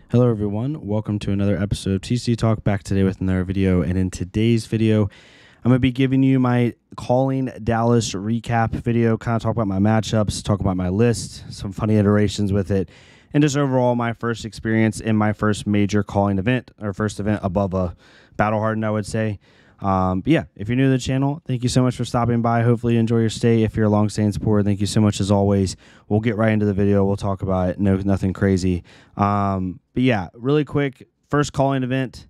Hello everyone, welcome to another episode of TCG Talk, back today with another video. And in today's video, I'm going to be giving you my Calling Dallas recap video, kind of talk about my matchups, talk about my list, some funny iterations with it, and just overall my first experience in my first major calling event, or first event above a Battle Hardened, I would say. But yeah, if you're new to the channel, thank you so much for stopping by. Hopefully you enjoy your stay. If you're a long-staying supporter, thank you so much as always. We'll get right into the video. We'll talk about it. No, nothing crazy. But yeah, really quick, first calling event.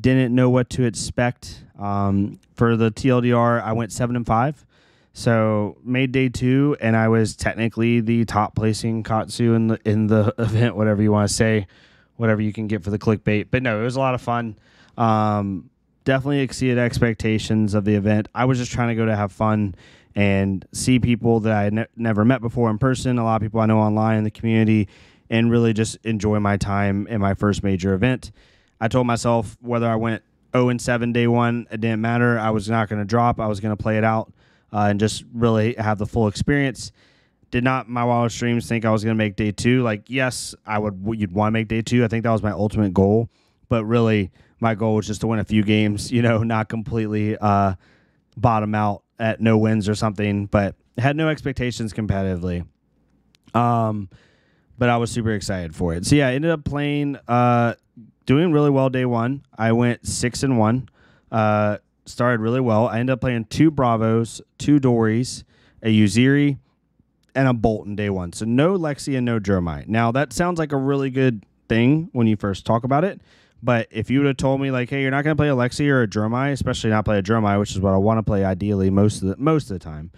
Didn't know what to expect. For the TLDR, I went 7-5. So made day 2, and I was technically the top placing Katsu in the event, whatever you want to say, whatever you can get for the clickbait. But no, it was a lot of fun. Definitely exceeded expectations of the event. I was just trying to go to have fun and see people that I never met before in person, a lot of people I know online in the community, and really just enjoy my time in my first major event. I told myself whether I went 0-7 day 1, it didn't matter. I was not going to drop. I was going to play it out and just really have the full experience. Did not, my wildest dreams, think I was going to make day 2. Like, yes, you'd want to make day 2. I think that was my ultimate goal. But really, my goal was just to win a few games, you know, not completely bottom out at no wins or something, but had no expectations competitively. But I was super excited for it. So yeah, I ended up playing, doing really well day 1. I went 6-1, started really well. I ended up playing 2 Bravos, 2 Dories, a Uziri, and a Bolton day 1. So no Lexi and no Jeremiah. Now that sounds like a really good thing when you first talk about it. But if you would have told me, like, hey, you're not going to play a Lexi or a Jeremiah, especially not play a Jeremiah, which is what I want to play ideally most of the time,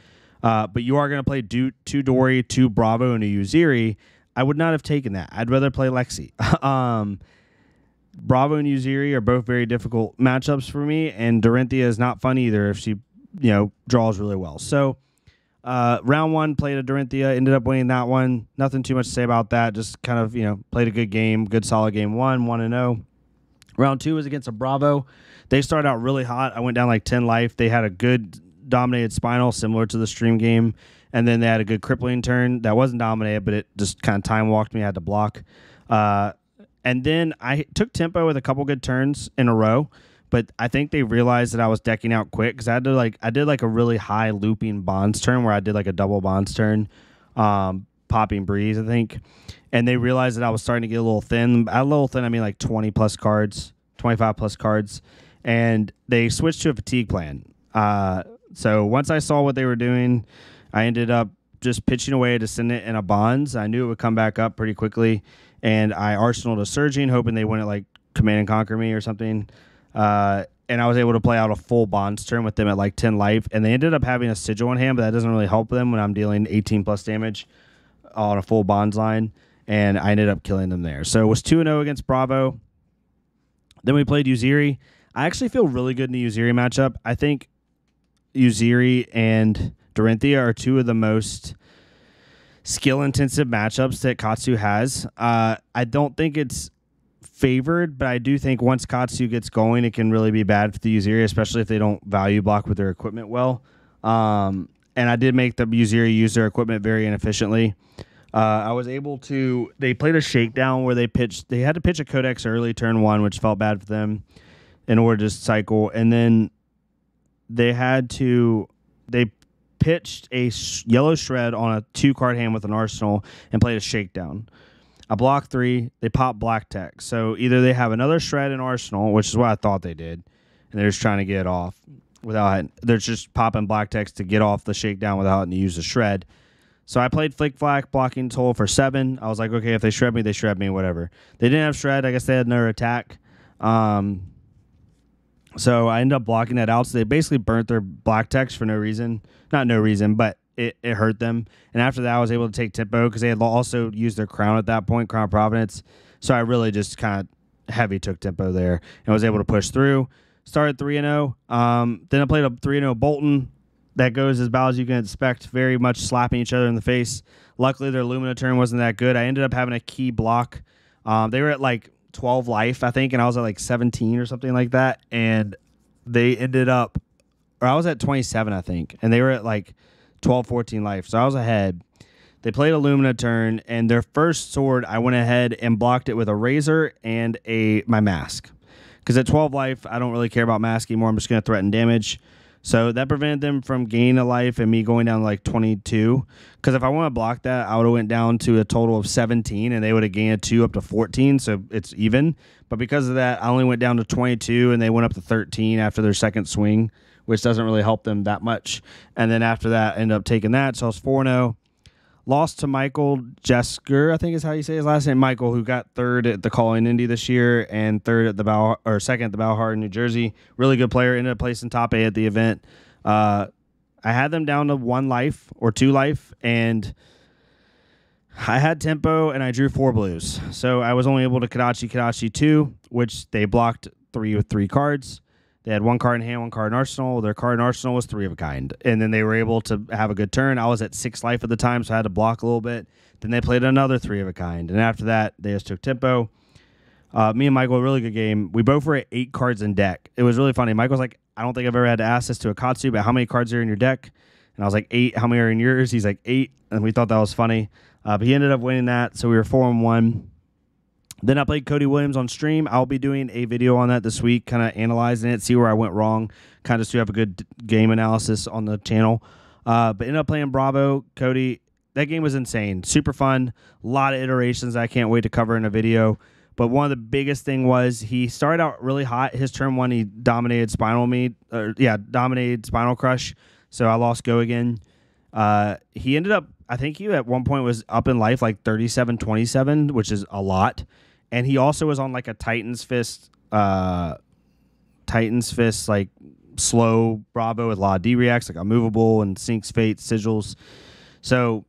but you are going to play 2 Dory, 2 Bravo, and a Uziri, I would not have taken that. I'd rather play Lexi. Bravo and Uziri are both very difficult matchups for me, and Dorinthia is not fun either if she, draws really well. So round 1, played a Dorinthia, ended up winning that one. Nothing too much to say about that. Just kind of, played a good game, good solid game 1-0. Round 2 was against a Bravo. They started out really hot. I went down like 10 life. They had a good dominated spinal, similar to the stream game. And then they had a good crippling turn that wasn't dominated, but it just kind of time walked me. I had to block. And then I took tempo with a couple good turns in a row. But I think they realized that I was decking out quick because I did like a really high looping bonds turn where I did like a double bonds turn, popping breeze, I think. And they realized that I was starting to get a little thin. By a little thin, I mean like 20-plus cards, 25-plus cards. And they switched to a fatigue plan. So once I saw what they were doing, I ended up just pitching away to send it in a bonds. I knew it would come back up pretty quickly. And I arsenaled a surging, hoping they wouldn't like command and conquer me or something. And I was able to play out a full bonds turn with them at like 10 life. And they ended up having a sigil in hand, but that doesn't really help them when I'm dealing 18-plus damage on a full bonds line. And I ended up killing them there. So it was 2-0 against Bravo. Then we played Uziri. I actually feel really good in the Uziri matchup. I think Uziri and Dorinthia are 2 of the most skill-intensive matchups that Katsu has. I don't think it's favored, but I do think once Katsu gets going, it can really be bad for the Uziri, especially if they don't value block with their equipment well. And I did make the Uziri use their equipment very inefficiently. I was able to. They played a shakedown where they had to pitch a Codex early turn 1, which felt bad for them in order to cycle, and then they pitched a yellow shred on a 2-card hand with an arsenal and played a shakedown. I blocked 3. They popped black tech, so either they have another shred in arsenal, which is what I thought they did, and they're just trying to get it off they're just popping black techs to get off the shakedown without having to use the shred. So I played Flick Flack, blocking Toll for 7. I was like, okay, if they shred me, whatever. They didn't have shred. I guess they had another attack. So I ended up blocking that out. So they basically burnt their black techs for no reason. Not no reason, but it hurt them. And after that, I was able to take tempo because they had also used their crown at that point, Crown Providence. So I really just kind of heavy took tempo there and was able to push through. Started 3-0. Then I played a 3-0 Bolton. That goes as bad as you can expect, very much slapping each other in the face. Luckily, their Lumina turn wasn't that good. I ended up having a key block. They were at like 12 life, I think, and I was at like 17 or something like that. And they ended up, or I was at 27, I think, and they were at like 12, 14 life. So I was ahead. They played a Lumina turn, and their first sword, I went ahead and blocked it with a Razor and my Mask. Because at 12 life, I don't really care about Mask anymore. I'm just going to threaten damage. So that prevented them from gaining a life and me going down to like 22. Because if I want to block that, I would have went down to a total of 17, and they would have gained a 2 up to 14, so it's even. But because of that, I only went down to 22, and they went up to 13 after their second swing, which doesn't really help them that much. And then after that, I ended up taking that, so I was 4-0. Lost to Michael Jesker, I think is how you say his last name. Michael, who got third at the Call-In Indy this year and second at the Bauhart in New Jersey. Really good player. Ended up placing top 8 at the event. I had them down to 1 life or 2 life, and I had tempo, and I drew 4 blues. So I was only able to Kadachi 2, which they blocked 3 with 3 cards. They had 1 card in hand, 1 card in arsenal. Their card in arsenal was 3 of a kind. And then they were able to have a good turn. I was at 6 life at the time, so I had to block a little bit. Then they played another 3 of a kind. And after that, they just took tempo. Me and Michael, a really good game. We both were at 8 cards in deck. It was really funny. Michael's like, I don't think I've ever had to ask this to a Katsu, but how many cards are in your deck? And I was like, 8. How many are in yours? He's like, 8. And we thought that was funny. But he ended up winning that, so we were 4-1. Then I played Cody Williams on stream. I'll be doing a video on that this week, kind of analyzing it, see where I went wrong, kind of to have a good game analysis on the channel. But ended up playing Bravo. Cody, that game was insane. Super fun. A lot of iterations I can't wait to cover in a video. But one of the biggest thing was he started out really hot. His turn 1, he dominated dominated Spinal Crush. So I lost Go again. He ended up, I think he at one point was up in life like 37-27, which is a lot. And he also was on like a Titan's Fist like slow Bravo with a lot of D-reacts, like Unmovable and Sinks Fate, Sigils. So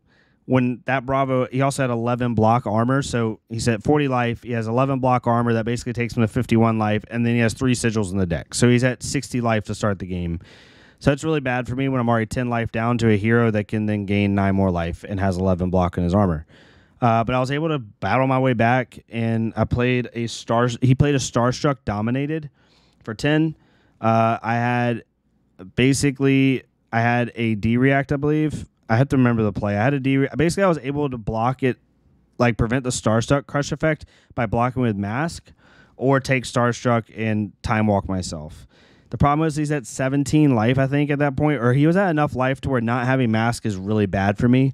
when that Bravo, he also had 11 block armor. So he's at 40 life. He has 11 block armor. That basically takes him to 51 life. And then he has 3 sigils in the deck. So he's at 60 life to start the game. So it's really bad for me when I'm already 10 life down to a hero that can then gain 9 more life and has 11 block in his armor. But I was able to battle my way back, and I played he played a Starstruck Dominated for 10. I had a D-React, I believe. I have to remember the play. I had a D-React. Basically, I was able to block it, like prevent the Starstruck Crush effect by blocking with Mask, or take Starstruck and Time Walk myself. The problem was he's at 17 life, I think, at that point, or he was at enough life to where not having Mask is really bad for me.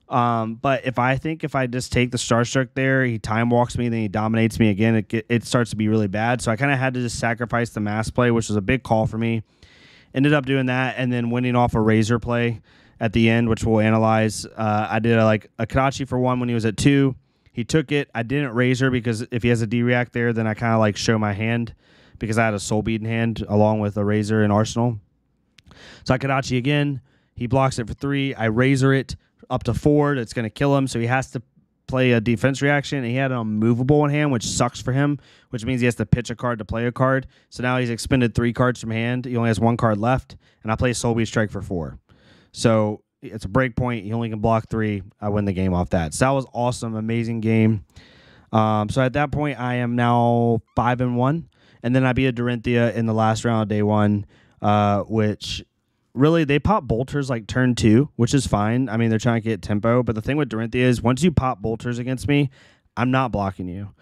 But if I just take the Starstruck there, he time walks me, then he dominates me again, it starts to be really bad. So I kind of had to just sacrifice the Mask play, which was a big call for me. Ended up doing that and then winning off a Razor play at the end, which we'll analyze. I did a Kadachi for 1 when he was at 2. He took it. I didn't Razor because if he has a D-React there, then I kind of like show my hand because I had a Soul Bead in hand along with a Razor and Arsenal. So I Kadachi again. He blocks it for 3. I Razor it up to 4. That's going to kill him. So he has to play a defense reaction. And he had an Unmovable in hand, which sucks for him, which means he has to pitch a card to play a card. So now he's expended 3 cards from hand. He only has 1 card left. And I play Soul Bead Strike for 4. So it's a break point. He only can block 3. I win the game off that. So that was awesome. Amazing game. So at that point, I am now 5-1. And then I beat a Dorinthia in the last round of day 1, which really they pop bolters like turn 2, which is fine. I mean, they're trying to get tempo. But the thing with Dorinthia is once you pop bolters against me, I'm not blocking you.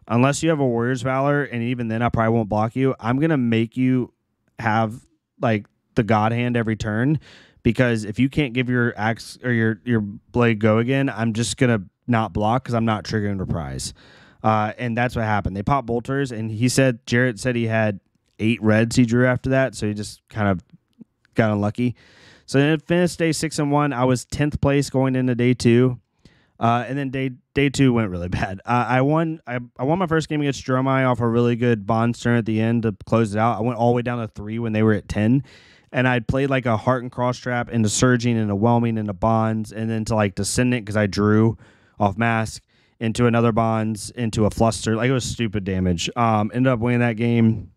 Unless you have a Warrior's Valor, and even then I probably won't block you. I'm going to make you have like the God Hand every turn. Because if you can't give your axe or your blade go again, I'm just going to not block because I'm not triggering Reprise. And that's what happened. They popped bolters, and Jarrett said he had 8 reds he drew after that, so he just kind of got unlucky. So then it finished day 6-1. I was 10th place going into day 2. And then day 2 went really bad. I won my first game against Dromai off a really good Bonds turn at the end to close it out. I went all the way down to 3 when they were at 10. And I'd played like a Heart and Cross Trap into Surging, into Whelming, into Bonds, and then to like Descendant because I drew off Mask, into another Bonds, into a Fluster. Like it was stupid damage. Ended up winning that game.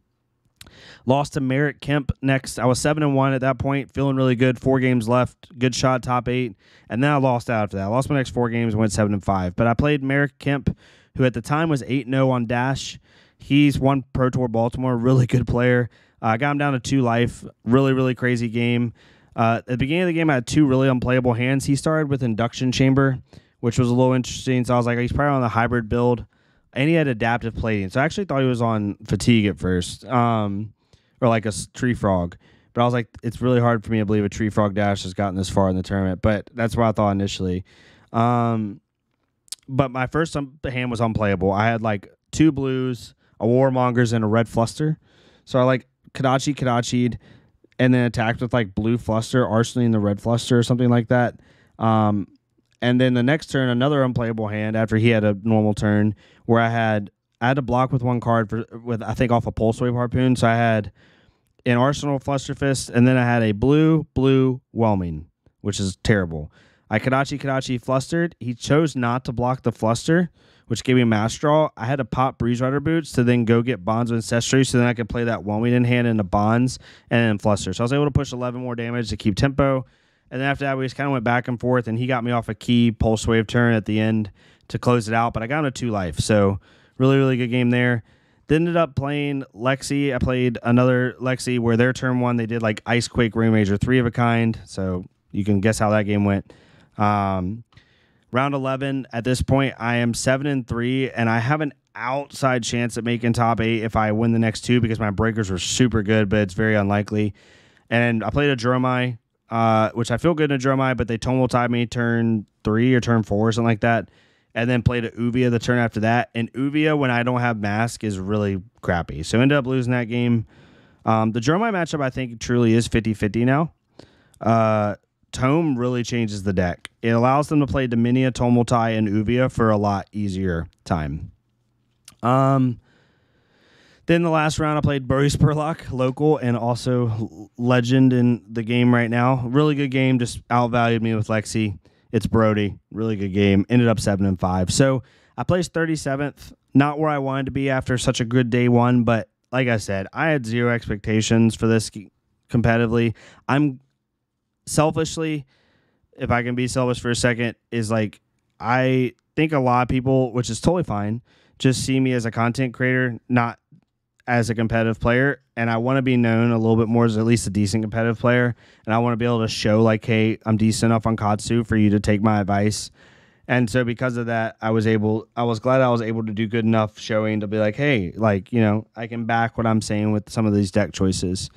Lost to Merrick Kemp next. I was 7-1 at that point, feeling really good. 4 games left. Good shot, top 8. And then I lost out after that. I lost my next 4 games, went 7-5. But I played Merrick Kemp, who at the time was 8-0 on Dash. He's won Pro Tour Baltimore. Really good player. I got him down to 2 life. Really, really crazy game. At the beginning of the game, I had 2 really unplayable hands. He started with Induction Chamber, which was a little interesting. So I was like, he's probably on the hybrid build. And he had Adaptive Plating. So I actually thought he was on Fatigue at first, or like a Tree Frog. But I was like, it's really hard for me to believe a Tree Frog Dash has gotten this far in the tournament. But that's what I thought initially. But my first hand was unplayable. I had like 2 blues, a Warmongers, and a red Fluster. So I like Kadachi'd, and then attacked with like blue Fluster, arsenaling the red Fluster or something like that. And then the next turn, another unplayable hand after he had a normal turn where I had to block with 1 card with I think off a Pulse Wave Harpoon. So I had an Arsenal Fluster Fist, and then I had a blue Whelming, which is terrible. I Kadachi flustered. He chose not to block the Fluster, which gave me a Mass Draw. I had to pop Breeze Rider Boots to then go get Bonds of Ancestry, so then I could play that Whelming in hand into Bonds and then Fluster. So I was able to push 11 more damage to keep tempo. And then after that, we just kind of went back and forth, and he got me off a key Pulse Wave turn at the end to close it out. But I got him a 2 life, so really, really good game there. Then ended up playing Lexi. I played another Lexi where their turn 1, they did like Ice Quake, Ring Major, 3 of a kind. So you can guess how that game went. Round 11, at this point, I am 7-3, and I have an outside chance at making top 8 if I win the next 2 because my breakers were super good, but it's very unlikely. And I played a Dromai, which I feel good in a Dromai, but they tonal tied me turn 3 or turn 4 or something like that, and then played a Uvia the turn after that. And Uvia, when I don't have Mask, is really crappy. So ended up losing that game. The Dromai matchup, I think, truly is 50-50 now. Tome really changes the deck. It allows them to play Dominia, Tomultai, and Uvia for a lot easier time. Then the last round, I played Bury Spurlock, local, and also legend in the game right now. Really good game, just outvalued me with Lexi. It's Brody. Really good game. Ended up 7-5. So I placed 37th. Not where I wanted to be after such a good day 1, but like I said, I had 0 expectations for this competitively. I'm selfishly, if I can be selfish for a second, is like I think a lot of people, which is totally fine, just see me as a content creator, not as a competitive player. And I want to be known a little bit more as at least a decent competitive player. And I want to be able to show like, hey, I'm decent enough on Katsu for you to take my advice. And so because of that, I was glad I was able to do good enough showing to be like, hey, like, you know, I can back what I'm saying with some of these deck choices.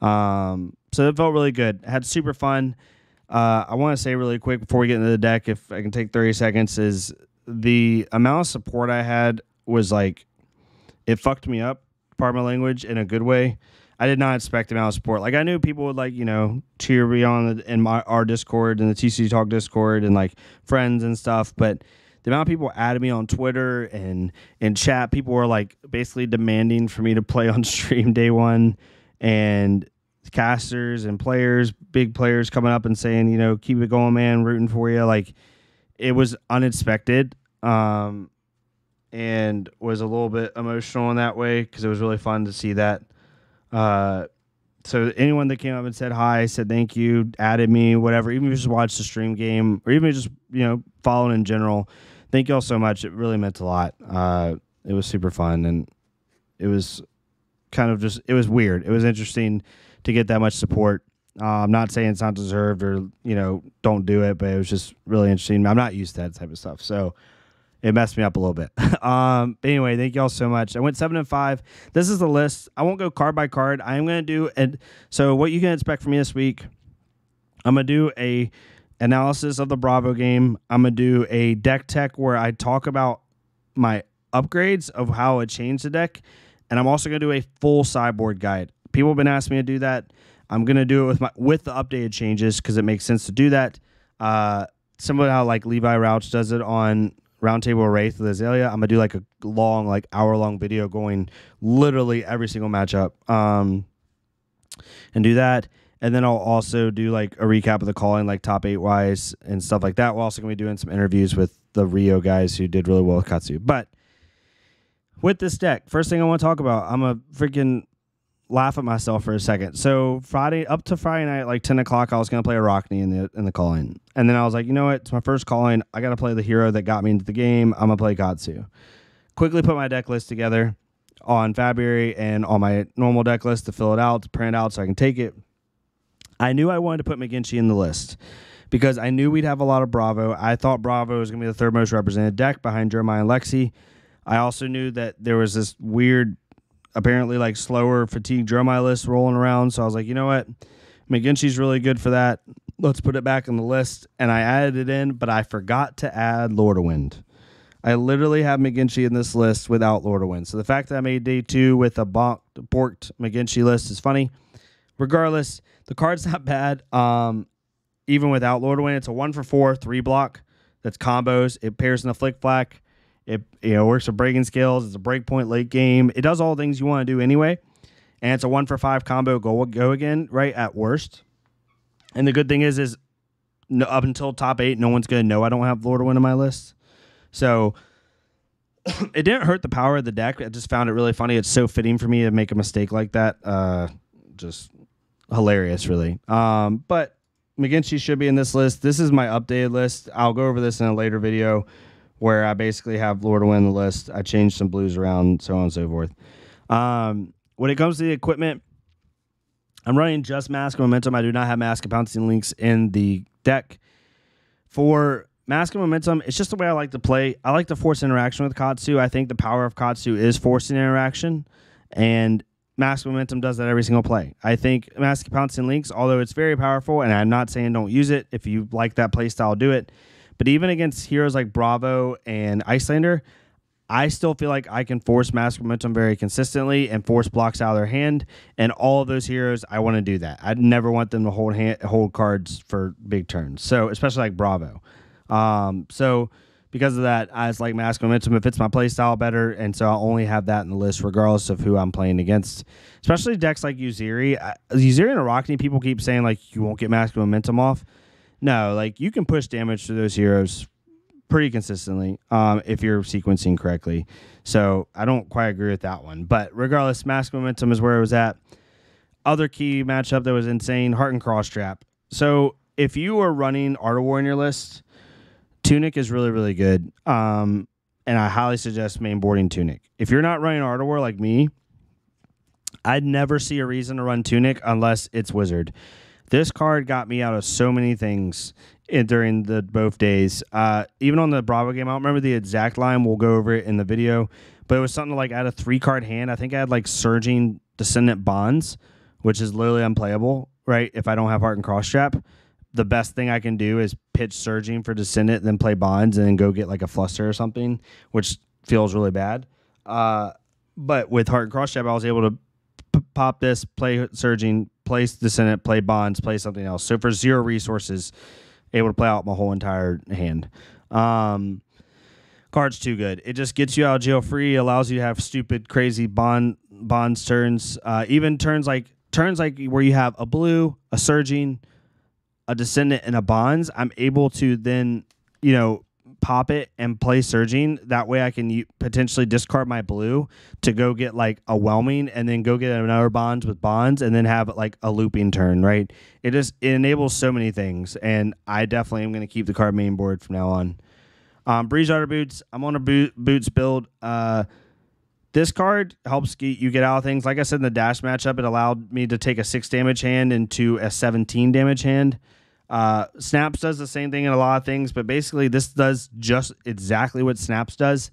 So it felt really good. I had super fun. I want to say really quick before we get into the deck, if I can take 30 seconds, is the amount of support I had was like, it fucked me up, pardon my language, in a good way. I did not expect the amount of support. Like, I knew people would, like, you know, cheer me on in our Discord and the TCG Talk Discord and, like, friends and stuff. But the amount of people added me on Twitter and in chat, people were, like, basically demanding for me to play on stream day 1. And casters and players, big players coming up and saying, you know, keep it going, man, rooting for you. Like, it was unexpected. And was a little bit emotional in that way because it was really fun to see that. So anyone that came up and said hi, said thank you, added me, whatever, even if you just watched the stream game or even just, you know, following in general, thank you all so much. It really meant a lot. It was super fun, and it was kind of just, it was weird. It was interesting to get that much support. I'm not saying it's not deserved or, you know, don't do it, but it was just really interesting. I'm not used to that type of stuff, so it messed me up a little bit. But anyway, thank you all so much. I went 7-5. This is the list. I won't go card by card. I am going to do, and so what you can expect from me this week, I'm going to do a analysis of the Bravo game. I'm going to do a deck tech where I talk about my upgrades of how it changed the deck, and I'm also going to do a full sideboard guide. People have been asking me to do that. I'm going to do it with the updated changes because it makes sense to do that. Similar to how like Levi Rouch does it on Roundtable Wraith with Azalea. I'm going to do like a long, like hour-long video going literally every single matchup and do that. And then I'll also do like a recap of the calling, like top 8-wise and stuff like that. We're also going to be doing some interviews with the Rio guys who did really well with Katsu. But with this deck, first thing I want to talk about, I'm a freaking laugh at myself for a second. So up to Friday night, like 10 o'clock, I was going to play a Rockney in the call-in. And then I was like, you know what? It's my first call-in. I got to play the hero that got me into the game. I'm going to play Katsu. Quickly put my deck list together on Fabry and on my normal deck list to fill it out, to print it out so I can take it. I knew I wanted to put McGinty in the list because I knew we'd have a lot of Bravo. I thought Bravo was going to be the third most represented deck behind Jeremiah and Lexi. I also knew that there was this weird, apparently like slower fatigue Jeremiah list rolling around. So I was like, you know what? McGinty's really good for that. Let's put it back on the list. And I added it in, but I forgot to add Lord of Wind. I literally have McGinty in this list without Lord of Wind. So the fact that I made day 2 with a borked McGinty list is funny. Regardless, the card's not bad. Even without Lord of Wind, it's a 1-for-4 3 block. That's combos. It pairs in a flick flack. It works with breaking skills. It's a breakpoint late game. It does all the things you want to do anyway. And it's a 1-for-5 combo go again, right, at worst. And the good thing is no, up until top 8, no one's going to know I don't have Lord of Wind on my list. So it didn't hurt the power of the deck. I just found it really funny. It's so fitting for me to make a mistake like that. Just hilarious, really. But McGinty should be in this list. This is my updated list. I'll go over this in a later video where I basically have Lord of Wind on the list. I changed some blues around, so on and so forth. When it comes to the equipment, I'm running just Mask of Momentum. I do not have Mask of Pouncing Links in the deck. For Mask of Momentum, it's just the way I like to play. I like to force interaction with Katsu. I think the power of Katsu is forcing interaction, and Mask of Momentum does that every single play. I think Mask of Pouncing Links, although it's very powerful, and I'm not saying don't use it. If you like that playstyle, do it. But even against heroes like Bravo and Icelander, I still feel like I can force Mask of Momentum very consistently and force blocks out of their hand. And all of those heroes, I want to do that. I'd never want them to hold cards for big turns. So especially like Bravo. So because of that, I just like Mask of Momentum. It fits my play style better, and so I'll only have that in the list regardless of who I'm playing against. Especially decks like Uziri. Uziri and Arachne, people keep saying like you won't get Mask of Momentum off. No, like you can push damage to those heroes pretty consistently if you're sequencing correctly. So I don't quite agree with that one. But regardless, Mask of Momentum is where it was at. Other key matchup that was insane, Heart and Cross Trap. So if you are running Art of War in your list, Tunic is really, really good. And I highly suggest mainboarding Tunic. If you're not running Art of War like me, I'd never see a reason to run Tunic unless it's Wizard. This card got me out of so many things during the both days. Even on the Bravo game, I don't remember the exact line. We'll go over it in the video. But it was something like I had a 3-card hand. I think I had like Surging Descendant Bonds, which is literally unplayable, right? If I don't have Heart and Cross Trap. The best thing I can do is pitch Surging for Descendant, then play Bonds, and then go get like a Fluster or something, which feels really bad. But with Heart and Cross Trap, I was able to pop this, play Surging, play Descendant, play Bonds, play something else. So for 0 resources, able to play out my whole entire hand. Card's too good. It just gets you out of jail free, allows you to have stupid, crazy Bonds turns. Even turns like where you have a blue, a Surging, a Descendant, and a Bonds. I'm able to then, pop it and play Surging. That way I can potentially discard my blue to go get like a Whelming and then go get another Bonds with Bonds and then have like a looping turn, right? It enables so many things, and I definitely am going to keep the card main board from now on. Breeze Darter Boots. I'm on a Boots build. This card helps you get out of things. Like I said in the Dash matchup, it allowed me to take a 6 damage hand into a 17 damage hand. Snaps does the same thing in a lot of things, but basically this does just exactly what Snaps does.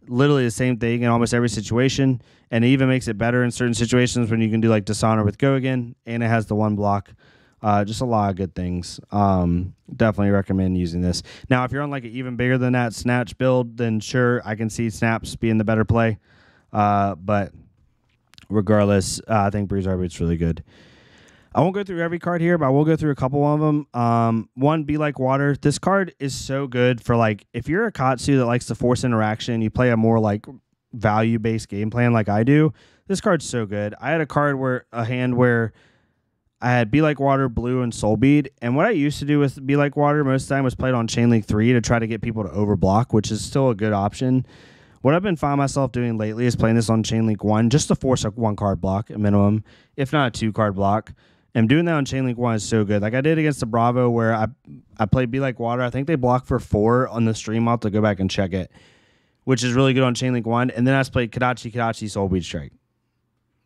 Literally the same thing in almost every situation, and it even makes it better in certain situations when you can do like Dishonor with Go Again, and it has the 1 block. Just a lot of good things. Definitely recommend using this. Now, if you're on like an even bigger than that Snatch build, then sure, I can see Snaps being the better play. But regardless, I think Breeze Darter Boots really good. I won't go through every card here, but I will go through a couple of them. One, Be Like Water. This card is so good for like if you're a Katsu that likes to force interaction, you play a more like value-based game plan like I do. This card's so good. I had a hand where I had Be Like Water, Blue, and Soul Bead. And what I used to do with Be Like Water most of the time was play it on Chain Link 3 to try to get people to overblock, which is still a good option. What I've been finding myself doing lately is playing this on Chain Link 1 just to force a 1-card block at minimum, if not a 2-card block. And doing that on Chain Link 1 is so good. Like I did against the Bravo where I played Be Like Water. I think they blocked for 4 on the stream. I'll have to go back and check it, which is really good on Chain Link 1. And then I just played Kadachi, Soul Bead Strike.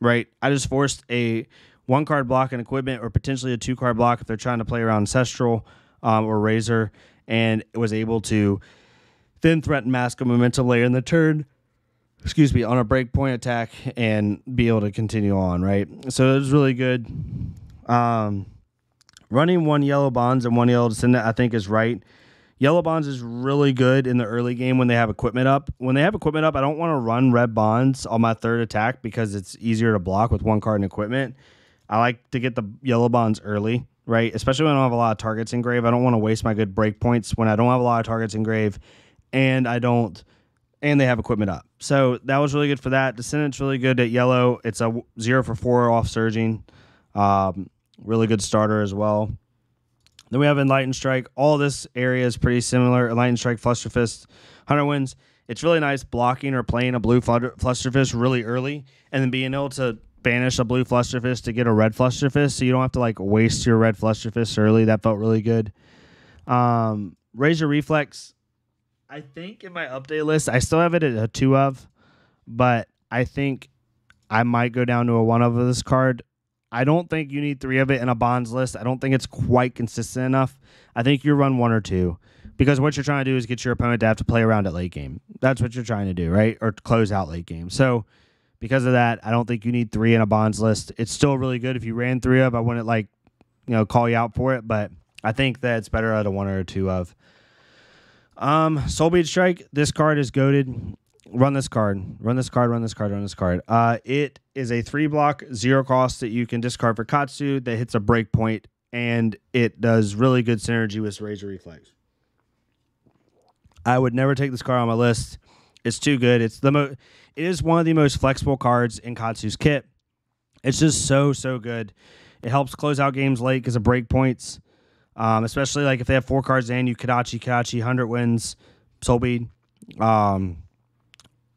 Right? I just forced a 1 card block and equipment, or potentially a 2 card block if they're trying to play around Ancestral or Razor, and it was able to then threaten Mask of Momentum later in the turn, on a breakpoint attack and be able to continue on, right? So it was really good. Running 1 yellow Bonds and 1 yellow Descendant, I think, is right. Yellow Bonds is really good in the early game when they have equipment up. When they have equipment up, I don't want to run red Bonds on my 3rd attack because it's easier to block with 1 card and equipment. I like to get the yellow Bonds early, right? Especially when I don't have a lot of targets in grave. I don't want to waste my good break points when I don't have a lot of targets in grave and they have equipment up. So that was really good for that. Descendant's really good at yellow. It's a 0 for 4 off surging. Really good starter as well. Then we have Enlightened Strike. All this area is pretty similar. Enlightened Strike, Flusterfist, 100 wins. It's really nice blocking or playing a blue Flusterfist really early and then being able to banish a blue Flusterfist to get a red Flusterfist so you don't have to like waste your red Flusterfist early. That felt really good. Razor Reflex, I think in my update list, I still have it at a 2 of, but I think I might go down to a 1 of this card. I don't think you need 3 of it in a Bonds list. I don't think it's quite consistent enough. I think you run 1 or 2 because what you're trying to do is get your opponent to have to play around at late game. That's what you're trying to do, right? Or close out late game. So because of that, I don't think you need 3 in a Bonds list. It's still really good if you ran 3 of. I wouldn't call you out for it, but I think that it's better at a 1 or a 2 of. Soulbead Strike. This card is goated. Run this card. It is a 3-block, 0 cost that you can discard for Katsu that hits a breakpoint, and it does really good synergy with Razor Reflex. I would never take this card on my list. It's too good. It is one of the most flexible cards in Katsu's kit. It's just so good. It helps close out games late because of breakpoints, especially like if they have 4 cards in, you Kadachi, 100 wins, Soulbead.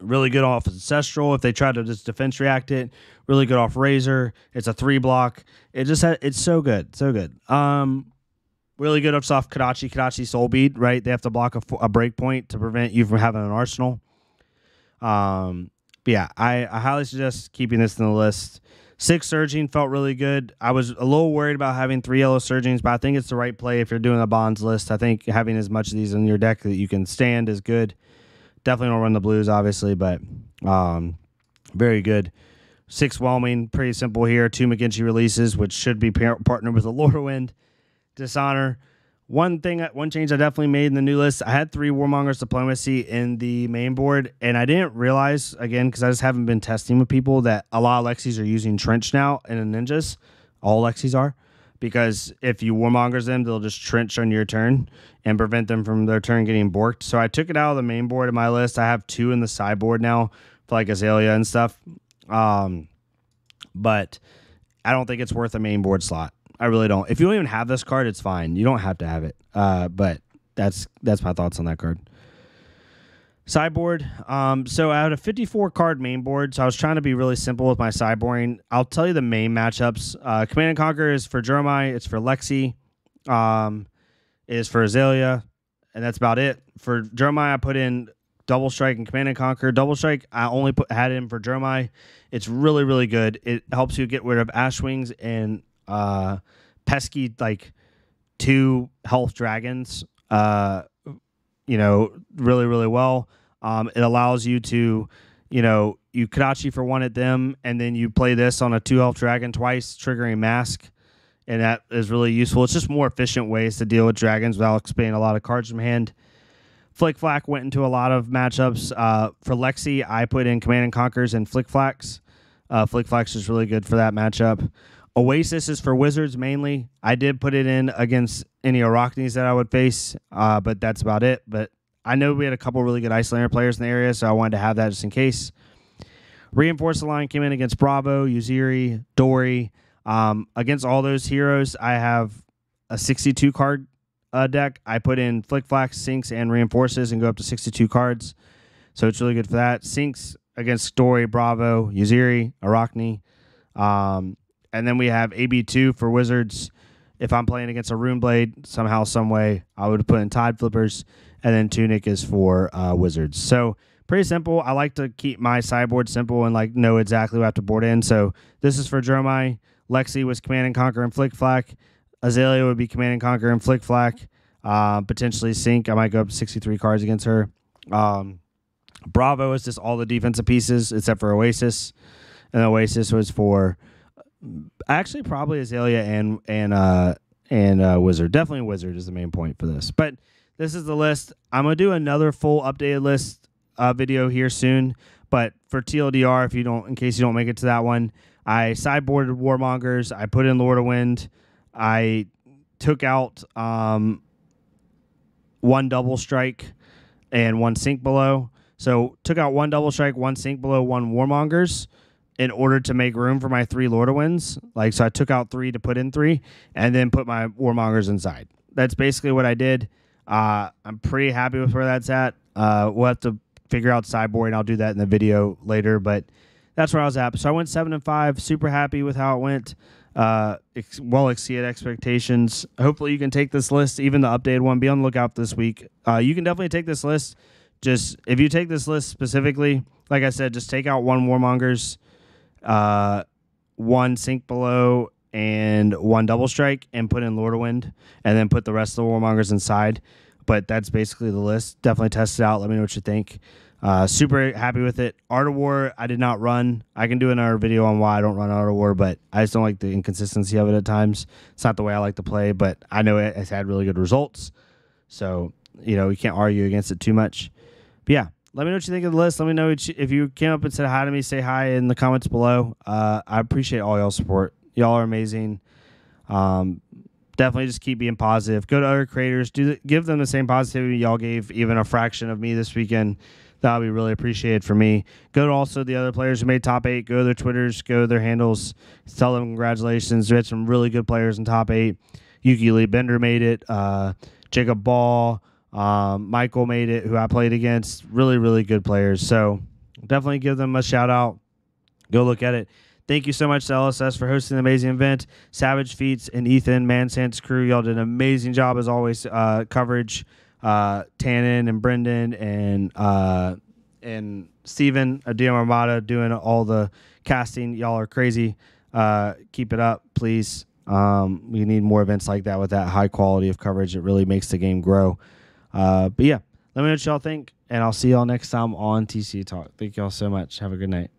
Really good off Ancestral if they try to just defense react it. Really good off Razor. It's a 3-block. It's so good. Really good off soft Kadachi Soulbead, right? They have to block a breakpoint to prevent you from having an arsenal. But yeah, I highly suggest keeping this in the list. 6 Surging felt really good. I was a little worried about having 3 yellow Surgings, but I think it's the right play if you're doing a Bonds list. I think having as much of these in your deck that you can stand is good. Definitely don't run the blues, obviously, but very good. 6 Whelming, pretty simple here. 2 McGinty releases, which should be partnered with a Lordawind. Dishonor. One change I definitely made in the new list, I had 3 Warmonger's Diplomacy in the main board, and I didn't realize, again, because I just haven't been testing with people, that a lot of Lexis are using Trench now in the Ninjas. All Lexis are. Because if you Warmongers them, they'll just trench on your turn and prevent them from their turn getting borked. So I took it out of the main board of my list. I have 2 in the sideboard now for like Azalea and stuff. But I don't think it's worth a main board slot. I really don't. If you don't even have this card, it's fine. You don't have to have it. But that's my thoughts on that card. Sideboard. So I had a 54-card main board, so I was trying to be really simple with my sideboarding. I'll tell you the main matchups. Command and Conquer is for Jeremiah. It's for Lexi. It is for Azalea. And that's about it. For Jeremiah, I put in Double Strike and Command and Conquer. Double Strike, I only had in for Jeremiah. It's really, really good. It helps you get rid of Ashwings and pesky, 2 health dragons. Really, really well. It allows you to, you Kadachi for 1 at them, and then you play this on a 2 health dragon twice, triggering Mask, and that is really useful. It's just more efficient ways to deal with dragons without expending a lot of cards from hand. Flick Flack went into a lot of matchups. For Lexi, I put in Command and Conquers and Flick Flacks. Flick Flacks is really good for that matchup. Oasis is for Wizards mainly. I did put it in against any Arachnes that I would face, but that's about it. But I know we had a couple really good Icelander players in the area, so I wanted to have that just in case. Reinforce the line came in against Bravo, Uziri, Dory. Against all those heroes, I have a 62-card deck. I put in Flick Flack, Sinks, and Reinforces and go up to 62 cards. So it's really good for that. Sinks against Dory, Bravo, Uziri, Arachne. And then we have AB2 for Wizards. If I'm playing against a Runeblade, somehow, some way, I would put in Tide Flippers. And then Tunic is for Wizards. So pretty simple. I like to keep my sideboard simple and know exactly what I have to board in. So this is for Jeremiah, Lexi was Command and Conquer and Flick Flack. Azalea would be Command and Conquer and Flick Flack. Potentially Sync. I might go up to 63 cards against her. Bravo is just all the defensive pieces except for Oasis. And Oasis was for actually probably Azalea and Wizard. Definitely Wizard is the main point for this. But this is the list. I'm going to do another full updated list video here soon. But for TLDR, in case you don't make it to that one, I sideboarded Warmongers. I put in Lord of Wind. I took out one double strike and one sink below. So took out one double strike, one sink below, one Warmongers in order to make room for my 3 Lord of Winds. So I took out 3 to put in 3 and then put my Warmongers inside. That's basically what I did. I'm pretty happy with where that's at. We'll have to figure out sideboarding. I'll do that in the video later, but that's where I was at. So I went 7-5. Super happy with how it went. Well exceeded expectations. Hopefully you can take this list, even the updated one. Be on the lookout this week. You can definitely take this list. Just if you take this list specifically, like I said, just take out 1 Warmongers, 1 sink below, and 1 double strike, and put in Lord of Wind, and then put the rest of the Warmongers inside. But that's basically the list. Definitely test it out. Let me know what you think. Super happy with it. Art of War, I did not run. I can do another video on why I don't run Art of War, but I just don't like the inconsistency of it at times. It's not the way I like to play, but I know it has had really good results. So, you can't argue against it too much. But yeah, let me know what you think of the list. Let me know if you came up and said hi to me, say hi in the comments below. I appreciate all y'all's support. Y'all are amazing. Definitely just keep being positive. Go to other creators. Give them the same positivity y'all gave even a fraction of me this weekend. That would be really appreciated for me. Go to also the other players who made top 8. Go to their Twitters. Go to their handles. Tell them congratulations. We had some really good players in top 8. Yuki Lee Bender made it. Jacob Ball. Michael made it, who I played against. Really, really good players. So definitely give them a shout out. Go look at it. Thank you so much to LSS for hosting the amazing event. Savage Feats and Ethan, Mansant's crew, y'all did an amazing job as always. Coverage. Tannen and Brendan and Steven, DM Armada doing all the casting. Y'all are crazy. Keep it up, please. We need more events like that with that high quality of coverage. It really makes the game grow. But yeah, let me know what y'all think, and I'll see y'all next time on TCG Talk. Thank y'all so much. Have a good night.